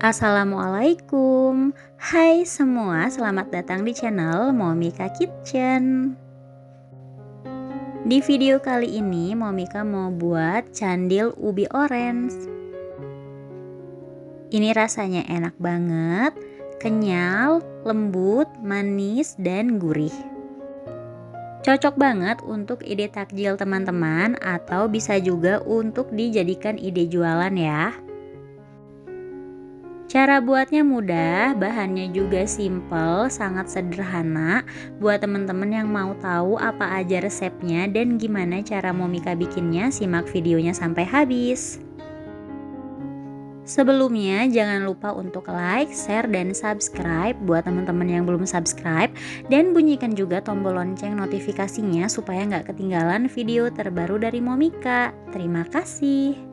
Assalamualaikum. Hai semua, selamat datang di channel Momika Kitchen. Di video kali ini Momika mau buat candil ubi orange. Ini rasanya enak banget, kenyal, lembut, manis, dan gurih. Cocok banget untuk ide takjil teman-teman atau bisa juga untuk dijadikan ide jualan ya. Cara buatnya mudah, bahannya juga simple, sangat sederhana. Buat teman-teman yang mau tahu apa aja resepnya dan gimana cara Momika bikinnya, simak videonya sampai habis. Sebelumnya jangan lupa untuk like, share, dan subscribe buat teman-teman yang belum subscribe. Dan bunyikan juga tombol lonceng notifikasinya supaya nggak ketinggalan video terbaru dari Momika. Terima kasih.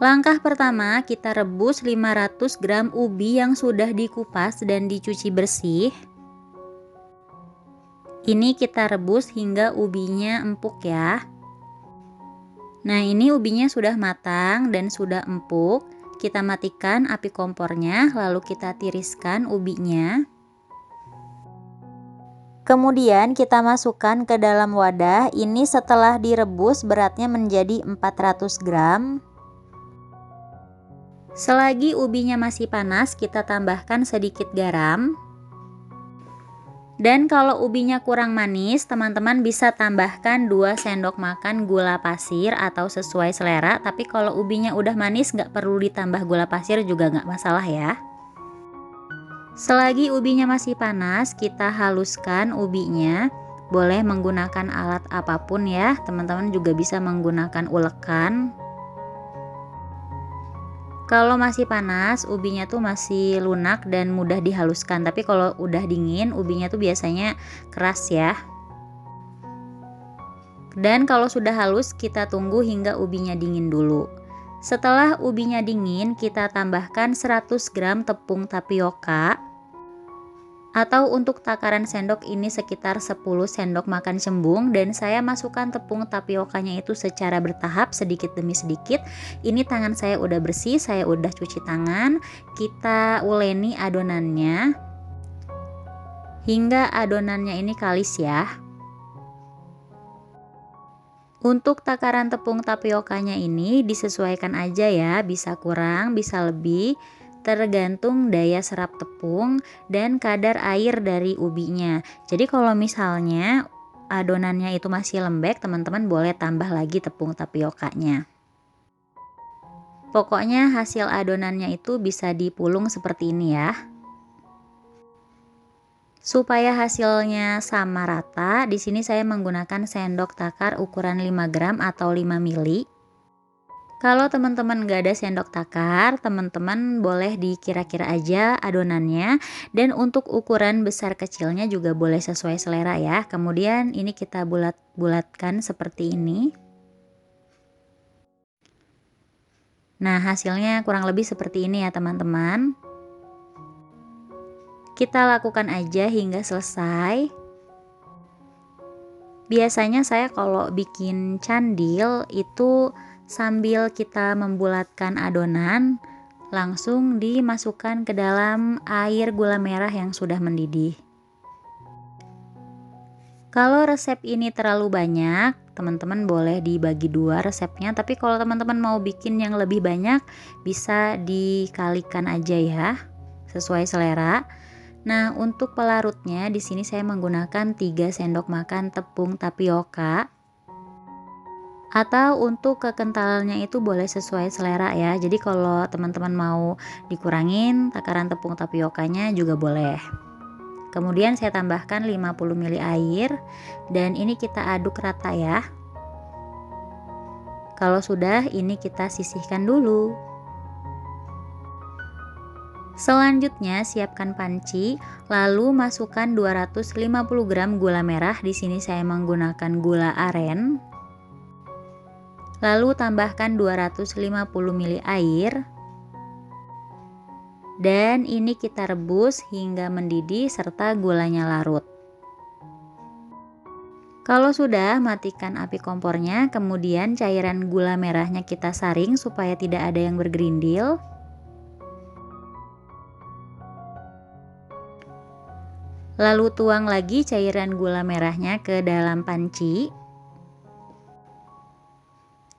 Langkah pertama, kita rebus 500 gram ubi yang sudah dikupas dan dicuci bersih. Ini kita rebus hingga ubinya empuk ya. Nah, ini ubinya sudah matang dan sudah empuk. Kita matikan api kompornya, lalu kita tiriskan ubinya. Kemudian kita masukkan ke dalam wadah. Ini setelah direbus beratnya menjadi 400 gram. Selagi ubinya masih panas, kita tambahkan sedikit garam. Dan kalau ubinya kurang manis, teman-teman bisa tambahkan 2 sendok makan gula pasir atau sesuai selera. Tapi kalau ubinya udah manis, nggak perlu ditambah gula pasir juga nggak masalah ya. Selagi ubinya masih panas, kita haluskan ubinya. Boleh menggunakan alat apapun ya, teman-teman juga bisa menggunakan ulekan. Kalau masih panas, ubinya tuh masih lunak dan mudah dihaluskan. Tapi kalau udah dingin, ubinya tuh biasanya keras ya. Dan kalau sudah halus, kita tunggu hingga ubinya dingin dulu. Setelah ubinya dingin, kita tambahkan 100 gram tepung tapioka. Atau untuk takaran sendok ini sekitar 10 sendok makan cembung, dan saya masukkan tepung tapiokanya itu secara bertahap sedikit demi sedikit. Ini tangan saya udah bersih, saya udah cuci tangan. Kita uleni adonannya hingga adonannya ini kalis ya. Untuk takaran tepung tapiokanya ini disesuaikan aja ya, bisa kurang, bisa lebih. Tergantung daya serap tepung dan kadar air dari ubinya. Jadi kalau misalnya adonannya itu masih lembek, teman-teman boleh tambah lagi tepung tapiokanya. Pokoknya hasil adonannya itu bisa dipulung seperti ini ya. Supaya hasilnya sama rata, di sini saya menggunakan sendok takar ukuran 5 gram atau 5 mili. Kalau teman-teman gak ada sendok takar, teman-teman boleh dikira-kira aja adonannya. Dan untuk ukuran besar kecilnya juga boleh sesuai selera ya. Kemudian ini kita bulat-bulatkan seperti ini. Nah, hasilnya kurang lebih seperti ini ya teman-teman. Kita lakukan aja hingga selesai. Biasanya saya kalau bikin candil itu sambil kita membulatkan adonan, langsung dimasukkan ke dalam air gula merah yang sudah mendidih. Kalau resep ini terlalu banyak, teman-teman boleh dibagi 2 resepnya. Tapi kalau teman-teman mau bikin yang lebih banyak, bisa dikalikan aja ya, sesuai selera. Nah, untuk pelarutnya di sini saya menggunakan 3 sendok makan tepung tapioka. Atau untuk kekentalannya itu boleh sesuai selera ya. Jadi kalau teman-teman mau dikurangin takaran tepung tapiokanya juga boleh. Kemudian saya tambahkan 50 ml air dan ini kita aduk rata ya. Kalau sudah, ini kita sisihkan dulu. Selanjutnya siapkan panci, lalu masukkan 250 gram gula merah. Di sini saya menggunakan gula aren. Lalu tambahkan 250 ml air. Dan ini kita rebus hingga mendidih serta gulanya larut. Kalau sudah, matikan api kompornya, kemudian cairan gula merahnya kita saring supaya tidak ada yang bergerindil. Lalu tuang lagi cairan gula merahnya ke dalam panci.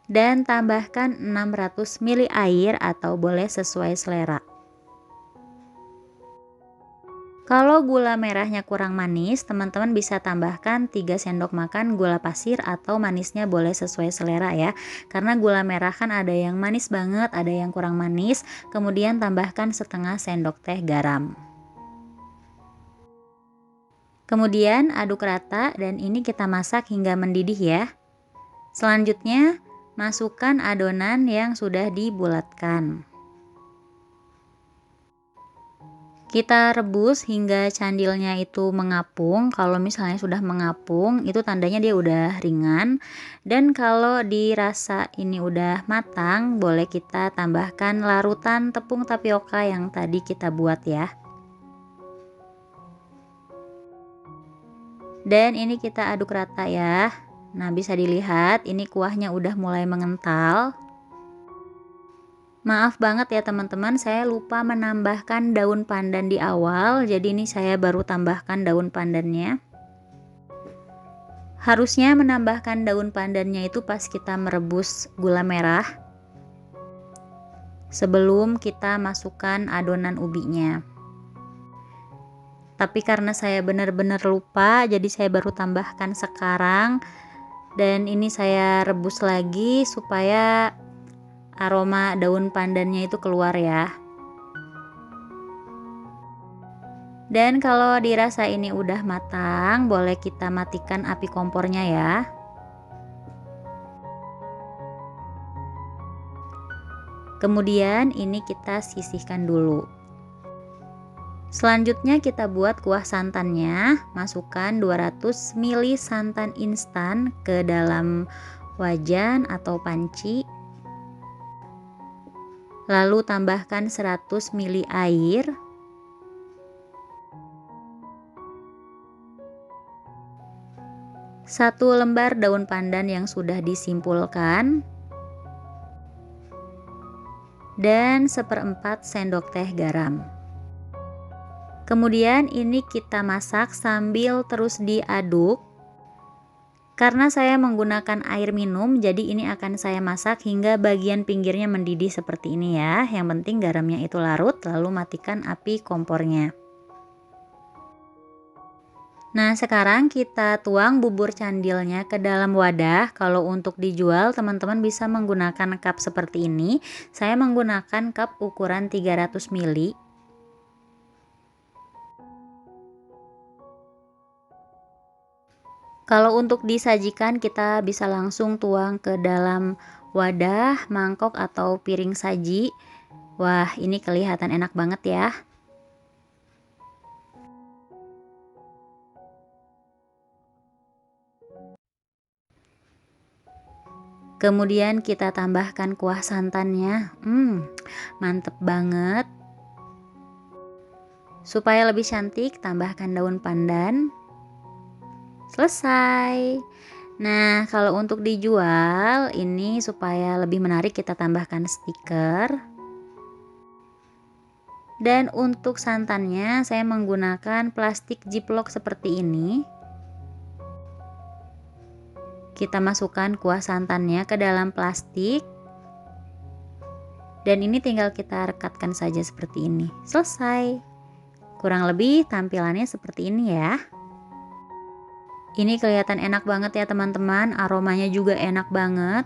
Dan tambahkan 600 ml air atau boleh sesuai selera. Kalau gula merahnya kurang manis, teman-teman bisa tambahkan 3 sendok makan gula pasir atau manisnya boleh sesuai selera ya. Karena gula merah kan ada yang manis banget, ada yang kurang manis. Kemudian tambahkan setengah sendok teh garam. Kemudian aduk rata dan ini kita masak hingga mendidih ya. Selanjutnya, masukkan adonan yang sudah dibulatkan. Kita rebus hingga candilnya itu mengapung. Kalau misalnya sudah mengapung, itu tandanya dia udah ringan. Dan kalau dirasa ini udah matang, boleh kita tambahkan larutan tepung tapioka yang tadi kita buat ya. Dan ini kita aduk rata ya. Nah, bisa dilihat ini kuahnya udah mulai mengental. Maaf banget ya teman-teman, saya lupa menambahkan daun pandan di awal. Jadi ini saya baru tambahkan daun pandannya. Harusnya menambahkan daun pandannya itu pas kita merebus gula merah, sebelum kita masukkan adonan ubinya. Tapi karena saya benar-benar lupa, jadi saya baru tambahkan sekarang. Dan ini saya rebus lagi supaya aroma daun pandannya itu keluar ya. Dan kalau dirasa ini udah matang, boleh kita matikan api kompornya ya. Kemudian ini kita sisihkan dulu. Selanjutnya kita buat kuah santannya. Masukkan 200 ml santan instan ke dalam wajan atau panci. Lalu tambahkan 100 ml air. Satu lembar daun pandan yang sudah disimpulkan. Dan 1/4 sendok teh garam. Kemudian ini kita masak sambil terus diaduk. Karena saya menggunakan air minum, jadi ini akan saya masak hingga bagian pinggirnya mendidih seperti ini ya. Yang penting garamnya itu larut, lalu matikan api kompornya. Nah, sekarang kita tuang bubur candilnya ke dalam wadah. Kalau untuk dijual, teman-teman bisa menggunakan cup seperti ini. Saya menggunakan cup ukuran 300 ml. Kalau untuk disajikan, kita bisa langsung tuang ke dalam wadah, mangkok atau piring saji. Wah, ini kelihatan enak banget ya. Kemudian kita tambahkan kuah santannya. Mantep banget. Supaya lebih cantik, tambahkan daun pandan. Selesai. Nah, kalau untuk dijual, ini supaya lebih menarik kita tambahkan stiker. Dan untuk santannya saya menggunakan plastik ziplock seperti ini. Kita masukkan kuah santannya ke dalam plastik. Dan ini tinggal kita rekatkan saja seperti ini. Selesai. Kurang lebih tampilannya seperti ini ya. Ini kelihatan enak banget ya teman-teman, aromanya juga enak banget.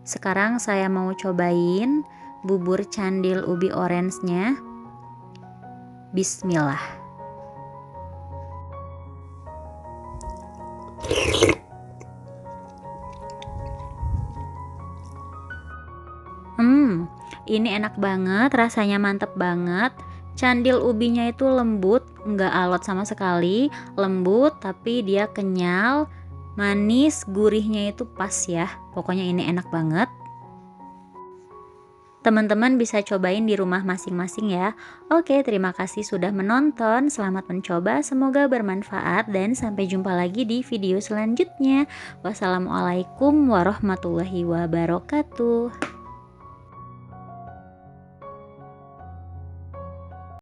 Sekarang saya mau cobain bubur candil ubi orange-nya. Bismillah. Ini enak banget, rasanya mantep banget. Candil ubinya itu lembut, nggak alot sama sekali, lembut tapi dia kenyal, manis, gurihnya itu pas ya. Pokoknya ini enak banget. Teman-teman bisa cobain di rumah masing-masing ya. Oke, terima kasih sudah menonton. Selamat mencoba, semoga bermanfaat dan sampai jumpa lagi di video selanjutnya. Wassalamualaikum warahmatullahi wabarakatuh.